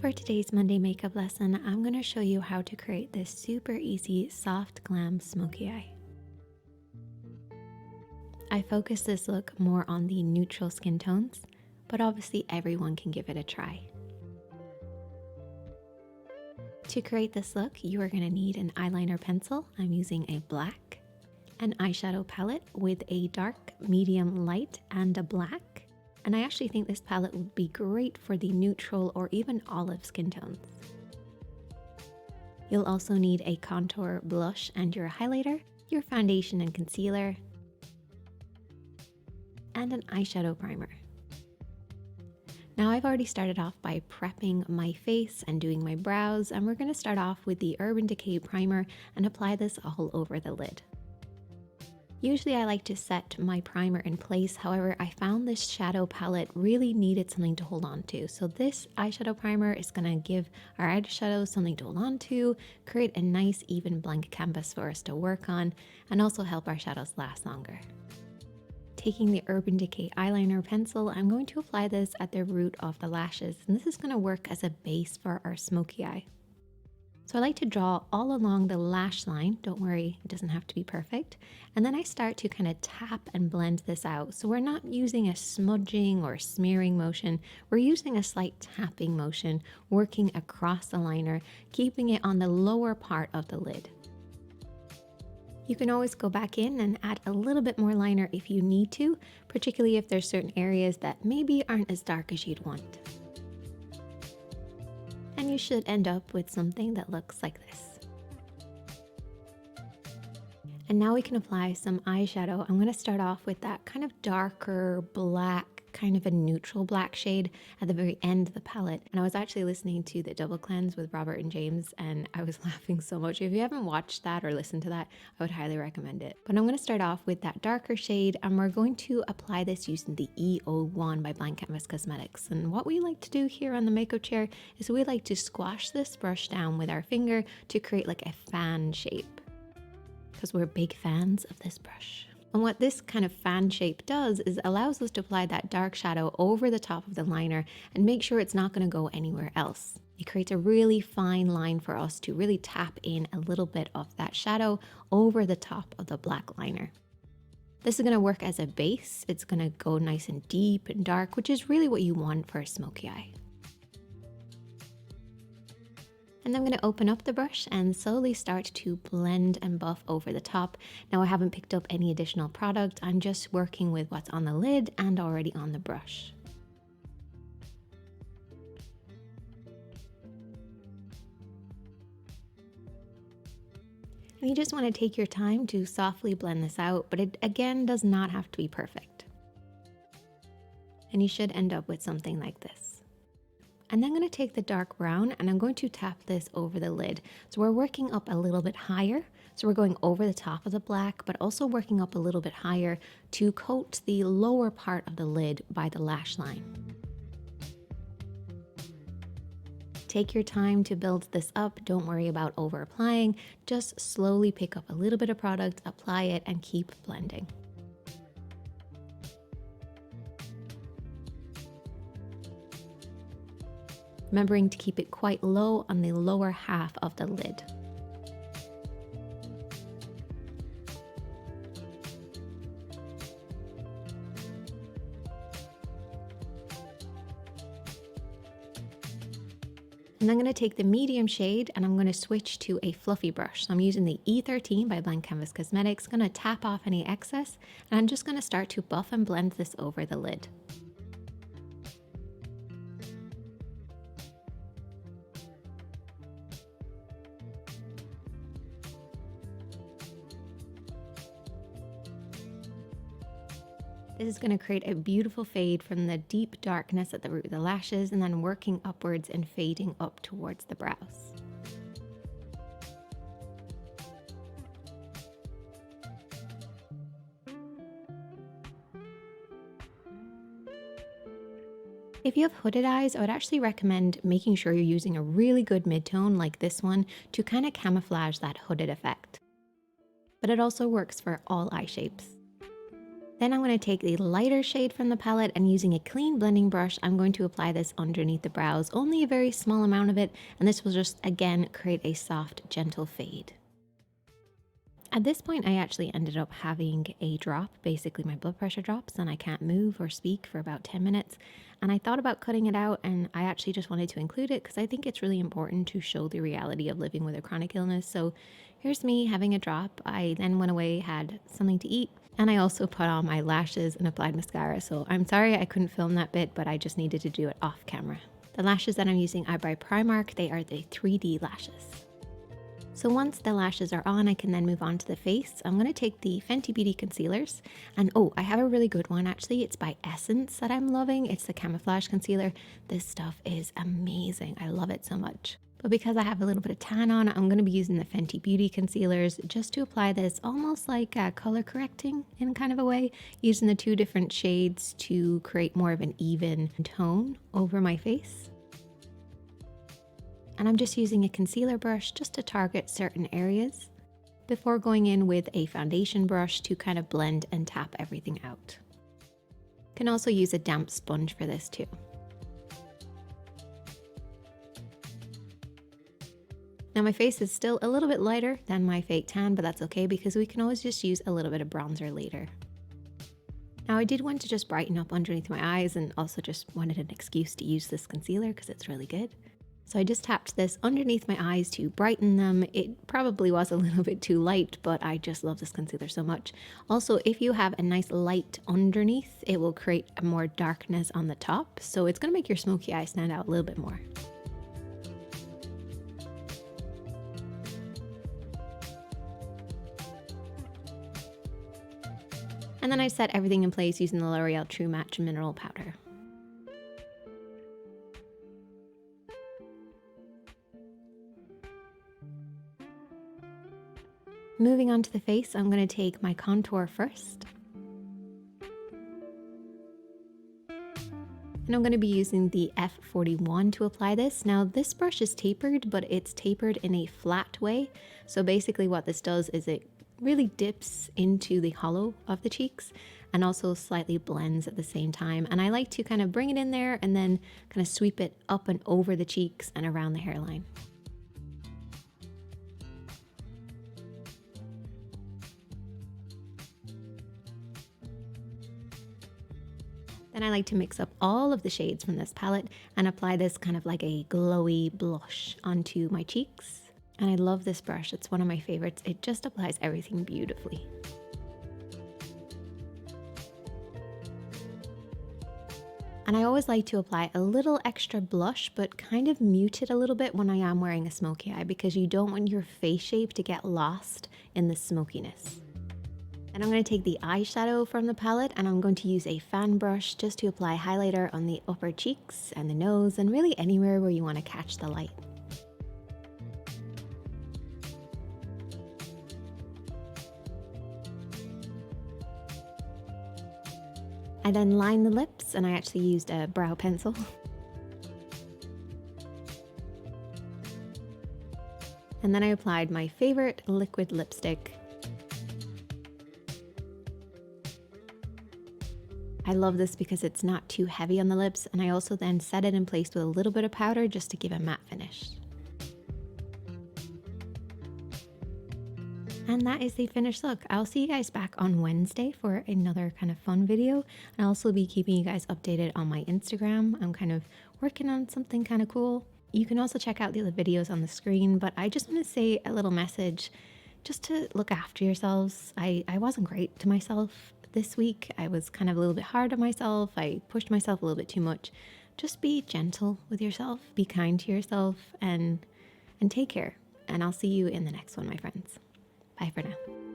For today's Monday makeup lesson, I'm going to show you how to create this super easy soft glam smoky eye. I focus this look more on the neutral skin tones, but obviously everyone can give it a try. To create this look, you are going to need an eyeliner pencil. I'm using a black, an eyeshadow palette with a dark, medium, light, and a black. And I actually think this palette would be great for the neutral or even olive skin tones. You'll also need a contour blush and your highlighter, your foundation and concealer, and an eyeshadow primer. Now I've already started off by prepping my face and doing my brows, and we're going to start off with the Urban Decay primer and apply this all over the lid. Usually I like to set my primer in place, however I found this shadow palette really needed something to hold on to. So this eyeshadow primer is going to give our eyeshadows something to hold on to, create a nice even blank canvas for us to work on, and also help our shadows last longer. Taking the Urban Decay eyeliner pencil, I'm going to apply this at the root of the lashes, and this is going to work as a base for our smoky eye. So I like to draw all along the lash line. Don't worry, it doesn't have to be perfect. And then I start to kind of tap and blend this out. So we're not using a smudging or smearing motion. We're using a slight tapping motion, working across the liner, keeping it on the lower part of the lid. You can always go back in and add a little bit more liner if you need to, particularly if there's certain areas that maybe aren't as dark as you'd want. And you should end up with something that looks like this. And now we can apply some eyeshadow. I'm going to start off with that kind of darker black, kind of a neutral black shade at the very end of the palette. And I was actually listening to the Double Cleanse with Robert and James, and I was laughing so much. If you haven't watched that or listened to that, I would highly recommend it. But I'm going to start off with that darker shade, and we're going to apply this using the E01 by Blank Canvas Cosmetics. And what we like to do here on the makeup chair is we like to squash this brush down with our finger to create like a fan shape, because we're big fans of this brush. And what this kind of fan shape does is allows us to apply that dark shadow over the top of the liner and make sure it's not going to go anywhere else. It creates a really fine line for us to really tap in a little bit of that shadow over the top of the black liner. This is going to work as a base. It's going to go nice and deep and dark, which is really what you want for a smoky eye. And I'm going to open up the brush and slowly start to blend and buff over the top. Now I haven't picked up any additional product. I'm just working with what's on the lid and already on the brush. And you just want to take your time to softly blend this out, but it again does not have to be perfect. And you should end up with something like this. And then I'm going to take the dark brown and I'm going to tap this over the lid. So we're working up a little bit higher. So we're going over the top of the black, but also working up a little bit higher to coat the lower part of the lid by the lash line. Take your time to build this up. Don't worry about over applying. Just slowly pick up a little bit of product, apply it, and keep blending. Remembering to keep it quite low on the lower half of the lid. And I'm going to take the medium shade and I'm going to switch to a fluffy brush. So I'm using the E13 by Blank Canvas Cosmetics. I'm going to tap off any excess and I'm just going to start to buff and blend this over the lid. This is going to create a beautiful fade from the deep darkness at the root of the lashes and then working upwards and fading up towards the brows. If you have hooded eyes, I would actually recommend making sure you're using a really good mid-tone like this one to kind of camouflage that hooded effect. But it also works for all eye shapes. Then I'm going to take the lighter shade from the palette and using a clean blending brush, I'm going to apply this underneath the brows, only a very small amount of it, and this will just again create a soft, gentle fade. At this point, I actually ended up having a drop, basically my blood pressure drops, and I can't move or speak for about 10 minutes. And I thought about cutting it out, and I actually just wanted to include it because I think it's really important to show the reality of living with a chronic illness. So here's me having a drop. I then went away, had something to eat, and I also put on my lashes and applied mascara. So I'm sorry I couldn't film that bit, but I just needed to do it off camera. The lashes that I'm using are by Primark. They are the 3D lashes. So once the lashes are on, I can then move on to the face. I'm going to take the Fenty Beauty concealers, and oh, I have a really good one actually. It's by Essence that I'm loving. It's the Camouflage Concealer. This stuff is amazing. I love it so much. But because I have a little bit of tan on, I'm going to be using the Fenty Beauty concealers just to apply this almost like color correcting in kind of a way, using the two different shades to create more of an even tone over my face. And I'm just using a concealer brush just to target certain areas before going in with a foundation brush to kind of blend and tap everything out. You can also use a damp sponge for this too. Now my face is still a little bit lighter than my fake tan, but that's okay because we can always just use a little bit of bronzer later. Now I did want to just brighten up underneath my eyes and also just wanted an excuse to use this concealer because it's really good. So I just tapped this underneath my eyes to brighten them. It probably was a little bit too light, but I just love this concealer so much. Also, if you have a nice light underneath, it will create a more darkness on the top. So it's gonna make your smoky eye stand out a little bit more. And then I set everything in place using the L'Oreal True Match Mineral Powder. Moving on to the face, I'm going to take my contour first. And I'm going to be using the F41 to apply this. Now this brush is tapered, but it's tapered in a flat way. So basically what this does is it really dips into the hollow of the cheeks and also slightly blends at the same time. And I like to kind of bring it in there and then kind of sweep it up and over the cheeks and around the hairline. Then I like to mix up all of the shades from this palette and apply this kind of like a glowy blush onto my cheeks. And I love this brush, it's one of my favorites. It just applies everything beautifully. And I always like to apply a little extra blush, but kind of mute it a little bit when I am wearing a smoky eye because you don't want your face shape to get lost in the smokiness. And I'm going to take the eyeshadow from the palette and I'm going to use a fan brush just to apply highlighter on the upper cheeks and the nose and really anywhere where you want to catch the light. I then line the lips and I actually used a brow pencil. And then I applied my favorite liquid lipstick. I love this because it's not too heavy on the lips, and I also then set it in place with a little bit of powder just to give a matte finish. And that is the finished look. I'll see you guys back on Wednesday for another kind of fun video. I'll also be keeping you guys updated on my Instagram. I'm kind of working on something kind of cool. You can also check out the other videos on the screen, but I just want to say a little message just to look after yourselves. I wasn't great to myself this week. I was kind of a little bit hard on myself. I pushed myself a little bit too much. Just be gentle with yourself, be kind to yourself, and take care. And I'll see you in the next one, my friends. Bye for now.